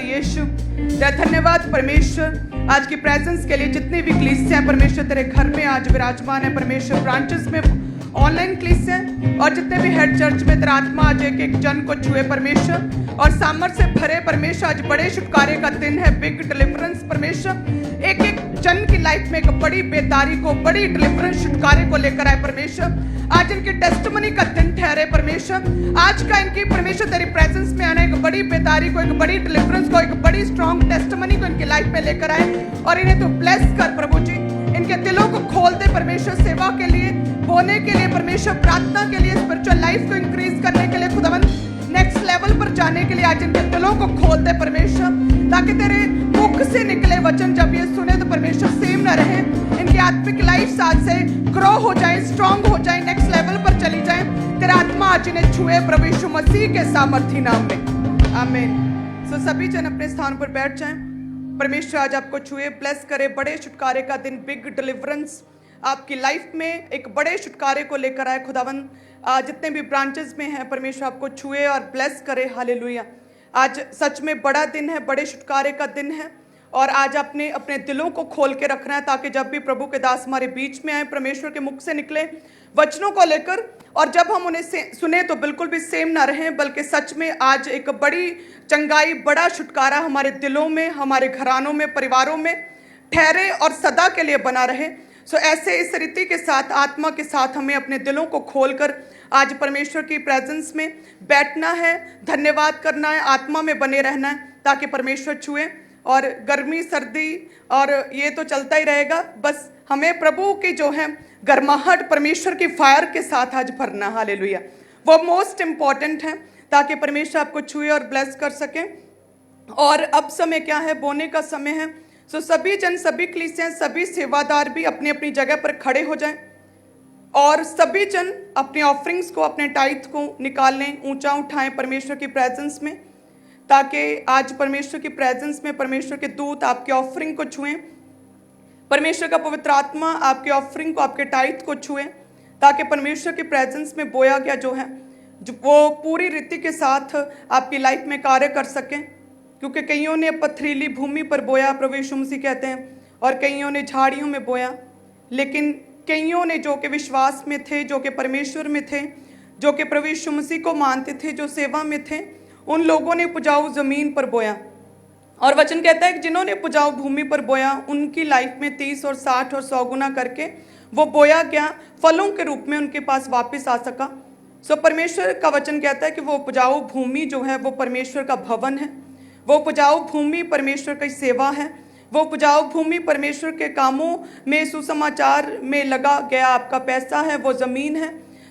यीशु। धन्यवाद परमेश्वर आज की प्रेजेंस के लिए। जितने भी कलीसिया हैं परमेश्वर तेरे घर में आज विराजमान है परमेश्वर, ब्रांचेस में, ऑनलाइन कलीसिया और जितने भी हेड चर्च में तेरा आत्मा आज एक एक जन को छुए परमेश्वर और सामर्थ्य से भरे परमेश्वर। आज बड़े छुटकारे का दिन है, बिग डिलीवरेंस परमेश्वर। एक एक जन की लाइफ में एक बड़ी बेदारी को, बड़ी डिलीवरेंस छुटकारे को लेकर आए परमेश्वर। आज इनकी टेस्टिमनी का दिन ठहरे परमेश्वर। आज का इनकी परमेश्वर तेरी प्रेजेंस में आना, एक बड़ी बेदारी को, एक बड़ी डिलीवरेंस को, एक बड़ी स्ट्रॉन्ग टेस्टिमनी को इनकी लाइफ में लेकर आए और इन्हें तो ब्लेस कर प्रभु जी। इनके दिलों को खोल दे परमेश्वर, सेवा के लिए, बोने के लिए परमेश्वर, प्रार्थना के लिए, स्पिरिचुअल लाइफ को इंक्रीज करने के लिए, खुदावन नेक्स्ट लेवल पर जाने के लिए आज इनके दिलों को खोल दे परमेश्वर, ताकि तेरे मुख से निकले वचन जब ये सुने तो परमेश्वर सेम न रहे। इनकी आत्मिक लाइफ साथ से ग्रो हो जाए, स्ट्रांग हो जाए, नेक्स्ट लेवल पर चली जाए। तेरा आत्मा आज इन्हें छुए प्रभु यीशु मसीह के सामर्थी नाम में, आमीन। सो सभी जन अपने स्थान पर बैठ जाएं। परमेश्वर आज आपको छुए, ब्लेस करे। बड़े छुटकारे का दिन, बिग डिलीवरेंस आपकी लाइफ में एक बड़े छुटकारे को लेकर आए खुदावन। जितने भी ब्रांचेस में हैं परमेश्वर आपको छुए और ब्लेस करे। हालेलुया। आज सच में बड़ा दिन है, बड़े छुटकारे का दिन है और आज आपने अपने दिलों को खोल के रखना है, ताकि जब भी प्रभु के दास हमारे बीच में आए, परमेश्वर के मुख से निकले वचनों को लेकर, और जब हम उन्हें सुने तो बिल्कुल भी सेम ना रहें, बल्कि सच में आज एक बड़ी चंगाई, बड़ा छुटकारा हमारे दिलों में, हमारे घरानों में, परिवारों में ठहरे और सदा के लिए बना रहे। सो ऐसे इस रीति के साथ, आत्मा के साथ हमें अपने दिलों को खोलकर आज परमेश्वर की प्रेजेंस में बैठना है, धन्यवाद करना है, आत्मा में बने रहना है, ताकि परमेश्वर छुए। और गर्मी सर्दी और ये तो चलता ही रहेगा, बस हमें प्रभु की जो है गर्माहट परमेश्वर की फायर के साथ आज भरना। हालेलुया। वो मोस्ट इम्पॉर्टेंट है, ताकि परमेश्वर आपको छुए और ब्लेस कर सके। और अब समय क्या है? बोने का समय है। सो सभी जन, सभी कलीसियां, सभी सेवादार भी अपनी अपनी जगह पर खड़े हो जाएं और सभी जन अपने ऑफरिंग्स को, अपने टाइथ को निकाल लें, ऊंचा उठाएं परमेश्वर की प्रेजेंस में, ताकि आज परमेश्वर की प्रेजेंस में परमेश्वर के दूत आपके ऑफरिंग को छुएं, परमेश्वर का पवित्र आत्मा आपके ऑफरिंग को, आपके टाइथ को छुएं, ताकि परमेश्वर की प्रेजेंस में बोया गया जो है वो पूरी रीति के साथ आपकी लाइफ में कार्य कर सकें। क्योंकि कईयों ने पथरीली भूमि पर बोया, प्रभु यीशु मसीह कहते हैं, और कईयों ने झाड़ियों में बोया, लेकिन कईयों ने जो कि विश्वास में थे, जो कि परमेश्वर में थे, जो कि प्रभु यीशु मसीह को मानते थे, जो सेवा में थे, उन लोगों ने उपजाऊ जमीन पर बोया। और वचन कहता है कि जिन्होंने उपजाऊ भूमि पर बोया उनकी लाइफ में 30 और 60 और 100 गुना करके वो बोया गया फलों के रूप में उनके पास वापस आ सका। सो परमेश्वर का वचन कहता है कि वो उपजाऊ भूमि जो है वो परमेश्वर का भवन है, वो उपजाऊ भूमि परमेश्वर की सेवा है, वो उपजाऊ भूमि परमेश्वर के कामों में, सुसमाचार में लगा गया आपका पैसा है, वो ज़मीन है।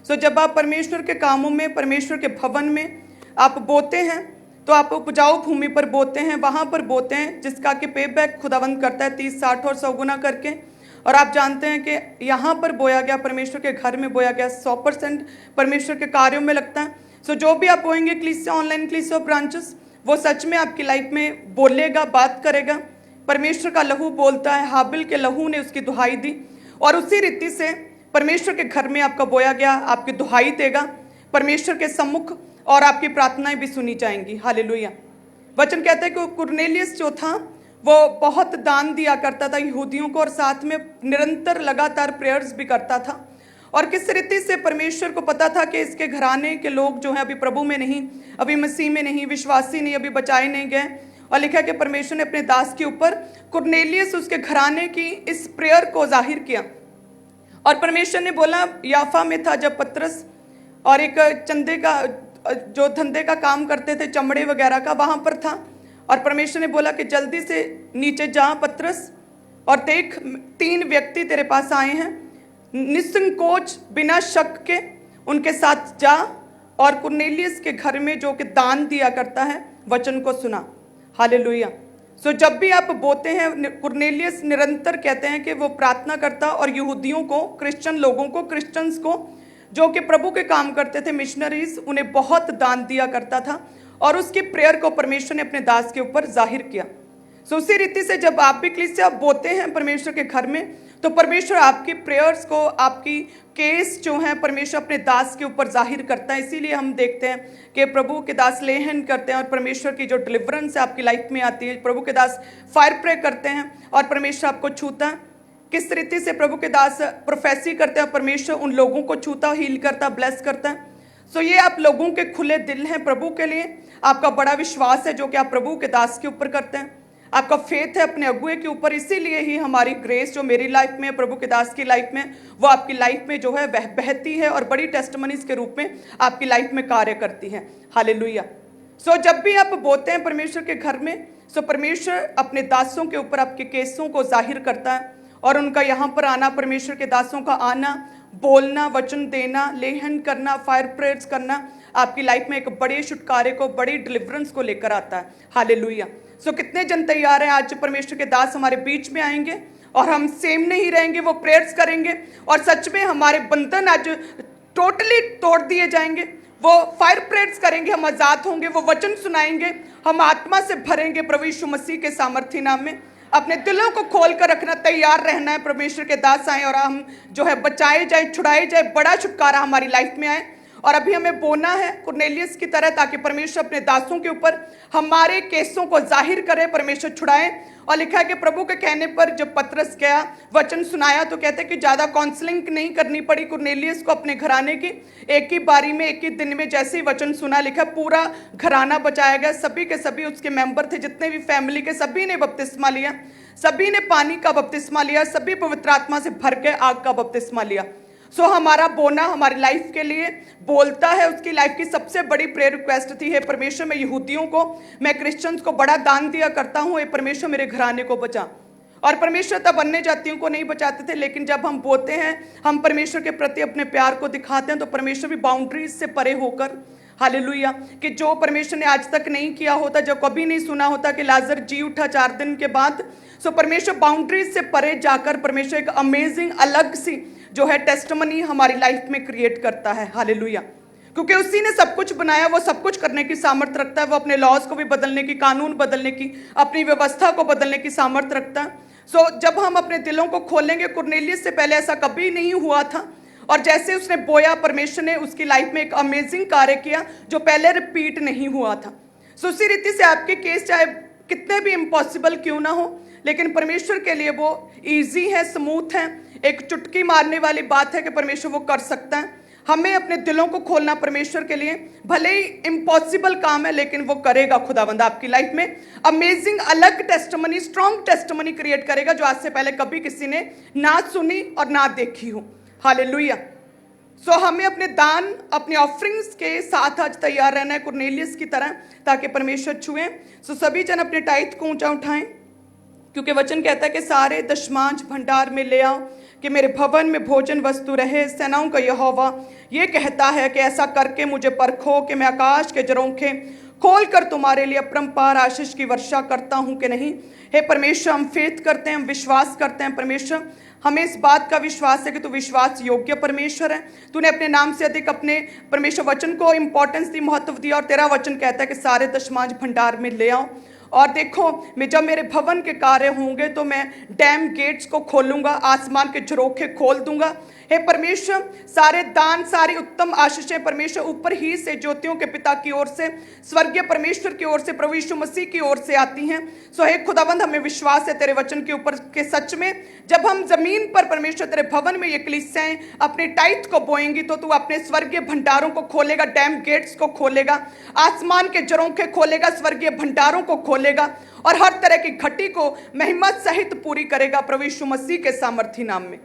सो जब आप परमेश्वर के कामों में, परमेश्वर के भवन में आप बोते हैं, तो आप उपजाऊ भूमि पर बोते हैं, वहाँ पर बोते हैं जिसका कि पे बैक खुदावंद करता है 30, 60 और 100 गुना करके। और आप जानते हैं कि यहाँ पर बोया गया, परमेश्वर के घर में बोया गया, 100% परमेश्वर के कार्यों में लगता है। सो जो भी आप बोएंगे कलीसिया, ऑनलाइन कलीसिया, ब्रांचेस, वो सच में आपकी लाइफ में बोलेगा, बात करेगा। परमेश्वर का लहू बोलता है, हाबिल के लहू ने उसकी दुहाई दी, और उसी रीति से परमेश्वर के घर में आपका बोया गया आपकी दुहाई देगा परमेश्वर के सम्मुख, और आपकी प्रार्थनाएं भी सुनी जाएंगी। हालेलुया। वचन कहता है कि कुरनेलियस जो था वो बहुत दान दिया करता था यहूदियों को, और साथ में निरंतर लगातार प्रेयर्स भी करता था। और किस रीति से परमेश्वर को पता था कि इसके घराने के लोग जो हैं अभी प्रभु में नहीं, अभी मसीह में नहीं, विश्वासी नहीं, अभी बचाए नहीं गए। और लिखा कि परमेश्वर ने अपने दास के ऊपर, कुरनेलियस उसके घराने की इस प्रेयर को जाहिर किया। और परमेश्वर ने बोला, याफा में था जब पतरस, और एक चंदे का जो धंधे का काम करते थे, चमड़े वगैरह का, वहाँ पर था। और परमेश्वर ने बोला कि जल्दी से नीचे जा पतरस, और देख 3 व्यक्ति तेरे पास आए हैं, निसंकोच बिना शक के उनके साथ जा और कुरनेलियस के घर में जो कि दान दिया करता है वचन को सुना। हालेलुया। सो जब भी आप बोते हैं, कुरनेलियस निरंतर कहते हैं कि वो प्रार्थना करता और यहूदियों को, क्रिश्चियन लोगों को, क्रिश्चियंस को जो कि प्रभु के काम करते थे, मिशनरीज, उन्हें बहुत दान दिया करता था, और उसकी प्रेयर को परमेश्वर ने अपने दास के ऊपर जाहिर किया। सो उसी रीति से जब आप भी कलीसिया बोते हैं परमेश्वर के घर में, तो परमेश्वर आपकी प्रेयर्स को, आपकी केस जो है परमेश्वर अपने दास के ऊपर जाहिर करता है। इसीलिए हम देखते हैं कि प्रभु के दास लेहन करते हैं और परमेश्वर की जो डिलीवरेंस है आपकी लाइफ में आती है। प्रभु के दास फायर प्रे करते हैं और परमेश्वर आपको छूता है। किस तरीके से प्रभु के दास प्रोफेसी करते हैं, परमेश्वर उन लोगों को छूता, हील करता, ब्लेस करता है। सो ये आप लोगों के खुले दिल हैं प्रभु के लिए, आपका बड़ा विश्वास है जो कि आप प्रभु के दास के ऊपर करते हैं, आपका फेथ है अपने अगुए के ऊपर। इसीलिए ही हमारी ग्रेस जो मेरी लाइफ में, प्रभु के दास की लाइफ में, वो आपकी लाइफ में जो है वह बहती है और बड़ी टेस्टमनीज के रूप में आपकी लाइफ में कार्य करती है। हालेलुया। सो जब भी आप बोते हैं परमेश्वर के घर में, सो परमेश्वर अपने दासों के ऊपर आपके केसों को जाहिर करता है और उनका यहाँ पर आना, परमेश्वर के दासों का आना, बोलना, वचन देना, लेहन करना, फायर प्रेयर्स करना आपकी लाइफ में एक बड़े छुटकारे को, बड़ी डिलीवरेंस को लेकर आता है। हालेलुया। सो कितने जन तैयार हैं आज परमेश्वर के दास हमारे बीच में आएंगे और हम सेम नहीं रहेंगे, वो प्रेयर्स करेंगे और सच में हमारे बंधन आज टोटली तोड़ दिए जाएंगे। वो फायर प्रेयर्स करेंगे, हम आजाद होंगे, वो वचन सुनाएंगे, हम आत्मा से भरेंगे प्रभु यीशु मसीह के सामर्थ्य नाम में। अपने दिलों को खोल कर रखना, तैयार रहना है। परमेश्वर के दास आए और हम जो है बचाए जाए, छुड़ाए जाए, बड़ा छुटकारा हमारी लाइफ में आए। और अभी हमें बोना है कुरनेलियस की तरह, ताकि परमेश्वर अपने दासों के ऊपर हमारे केसों को जाहिर करे, परमेश्वर छुड़ाए। और लिखा है कि प्रभु के कहने पर जब पतरस गया, वचन सुनाया, तो कहते हैं कि ज़्यादा काउंसलिंग नहीं करनी पड़ी कुरनेलियस को अपने घराने की। एक ही बारी में, एक ही दिन में जैसे ही वचन सुना, लिखा पूरा घराना बचाया गया। सभी के सभी उसके मेंबर थे, जितने भी फैमिली के, सभी ने बपतिस्मा लिया, सभी ने पानी का बपतिस्मा लिया, सभी पवित्र आत्मा से भर के आग का बपतिस्मा लिया। सो हमारा बोना हमारी लाइफ के लिए बोलता है। उसकी लाइफ की सबसे बड़ी प्रेयर रिक्वेस्ट थी, हे परमेश्वर मैं यहूदियों को, मैं क्रिश्चियंस को बड़ा दान दिया करता हूँ, हे परमेश्वर मेरे घराने को बचा। और परमेश्वर तब अन्य जातियों को नहीं बचाते थे, लेकिन जब हम बोते हैं, हम परमेश्वर के प्रति अपने प्यार को दिखाते हैं, तो परमेश्वर भी बाउंड्रीज से परे होकर, हालेलुया, कि जो परमेश्वर ने आज तक नहीं किया होता, जो कभी नहीं सुना होता कि लाजर जी उठा 4 दिन के बाद। सो परमेश्वर बाउंड्रीज से परे जाकर परमेश्वर एक अमेजिंग अलग सी जो है टेस्टमनी हमारी लाइफ में क्रिएट करता है। हालेलुया। क्योंकि उसी ने सब कुछ बनाया, वो सब कुछ करने की सामर्थ्य रखता है। वो अपने लॉज को भी बदलने की, कानून बदलने की, अपनी व्यवस्था को बदलने की सामर्थ्य रखता है। सो जब हम अपने दिलों को खोलेंगे, कुरनेलियस से पहले ऐसा कभी नहीं हुआ था, और जैसे उसने बोया, परमेश्वर ने उसकी लाइफ में एक अमेजिंग कार्य किया जो पहले रिपीट नहीं हुआ था। सो उसी रीति से आपके केस चाहे कितने भी इम्पॉसिबल क्यों ना हो, लेकिन परमेश्वर के लिए वो इजी है, स्मूथ है, एक चुटकी मारने वाली बात है कि परमेश्वर वो कर सकता है। हमें अपने दिलों को खोलना परमेश्वर के लिए, भले ही इम्पॉसिबल काम है, लेकिन वो करेगा खुदावंद आपकी लाइफ में अमेजिंग अलग टेस्टमनी, स्ट्रॉन्ग टेस्टमनी क्रिएट करेगा, जो आज से पहले कभी किसी ने ना सुनी और ना देखी हो। हालेलुया। सो हमें अपने दान, अपने ऑफरिंग्स के साथ आज तैयार रहना है कुरनेलियस की तरह, ताकि परमेश्वर छुए। सो सभी जन अपने टाइट को ऊंचा उठाएं, क्योंकि वचन कहता है कि सारे दशमांश भंडार में ले आओ कि मेरे भवन में भोजन वस्तु रहे। सेनाओं का यहोवा ये कहता है कि ऐसा करके मुझे परखो कि मैं आकाश के झरोखे खोल कर तुम्हारे लिए अपरंपार आशीष की वर्षा करता हूं कि नहीं। हे परमेश्वर, हम फेथ करते हैं, हम विश्वास करते हैं परमेश्वर, हमें इस बात का विश्वास है कि तू विश्वास योग्य परमेश्वर है। तूने अपने नाम से अधिक अपने परमेश्वर वचन को इंपॉर्टेंस दी, महत्व दिया, और तेरा वचन कहता है कि सारे दशमांश भंडार में ले आओ। और देखो, मैं जब मेरे भवन के कार्य होंगे तो मैं डैम गेट्स को खोलूंगा, आसमान के झरोखे खोल दूंगा। हे परमेश्वर, सारे दान, सारी उत्तम आशीषें परमेश्वर ऊपर ही से, ज्योतियों के पिता की ओर से, स्वर्गीय परमेश्वर की ओर से, प्रभु यीशु मसीह की ओर से आती हैं। सो हे खुदावंद, हमें विश्वास है तेरे वचन के ऊपर के सच में, जब हम जमीन पर परमेश्वर तेरे भवन में ये कलीसियाएं अपने टाइट को बोएंगी, तो तू अपने स्वर्गीय भंडारों को खोलेगा, डैम गेट्स को खोलेगा, आसमान के झरोखे खोलेगा, स्वर्गीय भंडारों को खोलेगा, और हर तरह की घटी को महिमा सहित पूरी करेगा प्रभु यीशु मसीह के सामर्थी नाम में।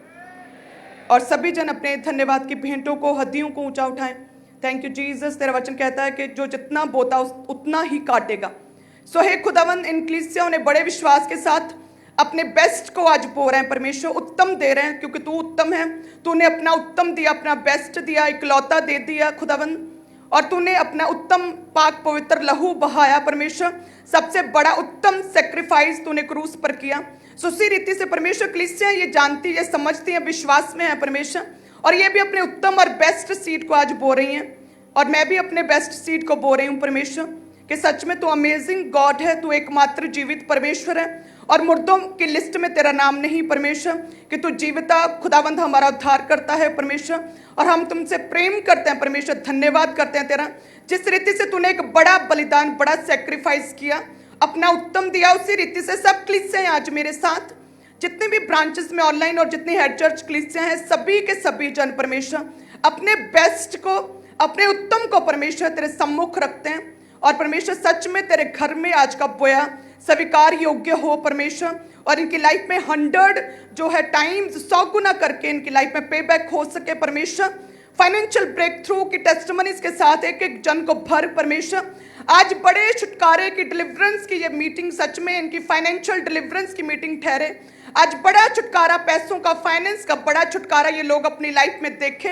और सभी जन अपने धन्यवाद की भेंटों को, हदियों को ऊंचा उठाएं। Thank you Jesus. तेरा वचन कहता है कि जो जितना बोता उतना ही काटेगा। सो हे खुदावंद, इन कलीसियाओं ने बड़े विश्वास के साथ अपने बेस्ट को आज बो रहे हैं परमेश्वर, उत्तम दे रहे हैं, क्योंकि तू उत्तम है। तूने अपना उत्तम दिया, अपना बेस्ट दिया, इकलौता दे दिया खुदावंद, और तूने अपना उत्तम पाक पवित्र लहू बहाया परमेश्वर, सबसे बड़ा उत्तम सेक्रीफाइस तूने क्रूस पर किया। सो उसी रीति से परमेश्वर कलीसियां ये जानती, ये समझती है, विश्वास में है परमेश्वर, और ये भी अपने उत्तम और बेस्ट सीड को आज बो रही हैं, और मैं भी अपने बेस्ट सीड को बो रही हूँ परमेश्वर, कि सच में तू अमेजिंग गॉड है, तू एकमात्र जीवित परमेश्वर है और मुर्दों की लिस्ट में तेरा नाम नहीं परमेश्वर, कि तू जीविता खुदावंद हमारा उद्धार करता है परमेश्वर। और हम तुमसे प्रेम करते हैं परमेश्वर, धन्यवाद करते हैं तेरा, जिस रीति से तूने एक बड़ा बलिदान, बड़ा सेक्रीफाइस किया, अपना उत्तम दिया, उसी रीति से सब कलीसियां आज मेरे साथ, जितने भी ब्रांचेस में ऑनलाइन और जितनी हेड चर्च कलीसियां हैं, सभी के सभी जन परमेश्वर अपने बेस्ट को, अपने उत्तम को परमेश्वर तेरे सम्मुख रखते हैं। और परमेश्वर सच में तेरे घर में आज का बोया स्वीकार योग्य हो परमेश्वर, और इनकी लाइफ में 100 जो है टाइम्स 100 गुना करके इनकी लाइफ में पे बैक हो सके परमेश्वर। फाइनेंशियल ब्रेक थ्रू की टेस्टिमनीज के साथ एक एक जन को भर परमेश्वर। आज बड़े छुटकारे की डिलीवरेंस की ये मीटिंग सच में इनकी फाइनेंशियल डिलीवरेंस की मीटिंग ठहरे। आज बड़ा छुटकारा, पैसों का, फाइनेंस का बड़ा छुटकारा ये लोग अपनी लाइफ में देखें।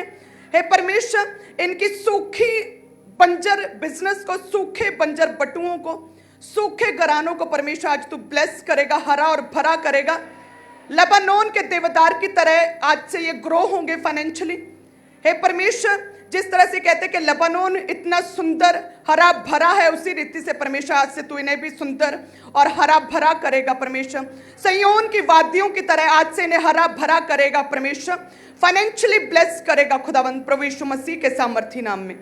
हे परमेश्वर, इनकी सूखी बंजर बिजनेस को, सूखे बंजर बटुओं को, सूखे घरानों को परमेश्वर आज तू ब्लेस करेगा, हरा और भरा करेगा। लबानोन के देवदार की तरह आज से ये ग्रो होंगे फाइनेंशियली। हे परमेश्वर, जिस तरह से कहते कि लबानोन इतना सुंदर हरा भरा है, उसी रीति से परमेश्वर आज से तू इन्हें भी सुंदर और हरा भरा करेगा परमेश्वर। सयोन की वादियों की तरह आज से इन्हें हरा भरा करेगा परमेश्वर, फाइनेंशियली ब्लेस करेगा खुदावंद प्रभु यीशु मसीह के सामर्थी नाम में।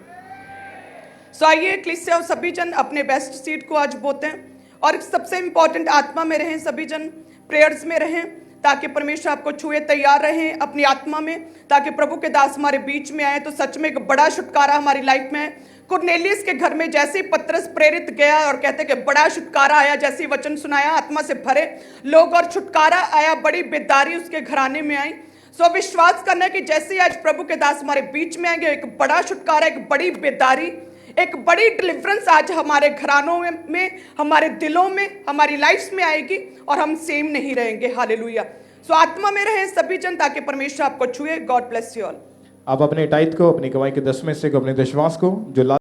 सो आइए कलीसिया और सभी जन अपने बेस्ट सीड को आज बोते हैं, और सबसे इंपॉर्टेंट आत्मा में रहें, सभी जन प्रेयर्स में रहें, ताकि परमेश्वर आपको छुए, तैयार रहें अपनी आत्मा में, ताकि प्रभु के दास हमारे बीच में आए तो सच में एक बड़ा छुटकारा हमारी लाइफ में है। कुरनेलियस के घर में जैसे ही पतरस प्रेरित गया और कहते कि बड़ा छुटकारा आया, जैसे ही वचन सुनाया आत्मा से भरे लोग और छुटकारा आया, बड़ी बेदारी उसके घराने में आई। सो विश्वास करना है कि जैसे ही आज प्रभु के दास हमारे बीच में आएंगे, एक बड़ा छुटकारा, एक बड़ी बेदारी, एक बड़ी डिलीवरेंस आज हमारे घरानों में, हमारे दिलों में, हमारी लाइफ में आएगी और हम सेम नहीं रहेंगे। हालेलुया। सो आत्मा में रहें सभी जन, ताकि परमेश्वर आपको छुए। God bless you all. आप अपने टाइट को, अपनी कमाई के 10 में से को, अपने विश्वास को जो